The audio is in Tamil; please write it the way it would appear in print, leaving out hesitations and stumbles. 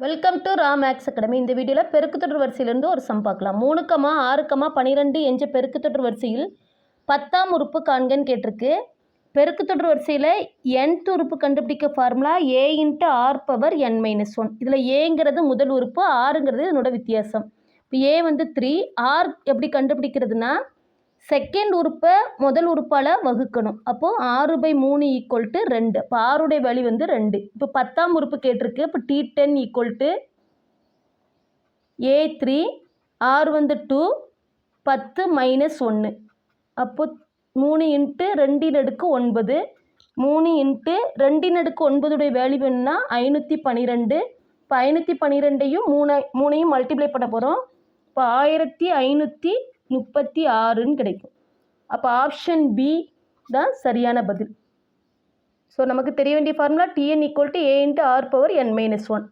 Welcome to Ra Maths academy. இந்த வீடியோவில் பெருக்குத்தொடர் வரிசையிலிருந்து ஒரு சம் பார்க்கலாம். 3, 6, 12 என்ற பெருக்குத்தொடர் வரிசையில் 10ஆம் உறுப்பு காண்கன்னு கேட்டிருக்கு. பெருக்குத்தொடர் வரிசையில் nth உறுப்பு கண்டுபிடிக்க ஃபார்முலா a × r⁻n−1. இதில் ஏங்கிறது முதல் உறுப்பு, ஆறுங்கிறது இதனோட வித்தியாசம். இப்போ a வந்து 3, r எப்படி கண்டுபிடிக்கிறதுனா செகண்ட் உறுப்பை முதல் உறுப்பால் வகுக்கணும். அப்போது 6/3 = 2. இப்போ ஆறுடைய வேல்யூ வந்து 2. இப்போ 10ஆம் உறுப்பு கேட்டிருக்கு. இப்போ T10 = A3, r வந்து 2, 10 - 1. அப்போது 3 × 2⁻9. 3 × 2⁻9 வேல்யூ வேணும்னா 512. இப்போ 512ஐயும் 3ஐயும் மல்டிப்ளை பண்ண போகிறோம். இப்போ 1536ன்னு கிடைக்கும். அப்போ ஆப்ஷன் பி தான் சரியான பதில். ஸோ நமக்கு தெரிய வேண்டிய ஃபார்முலா Tn = A × r⁻n−1.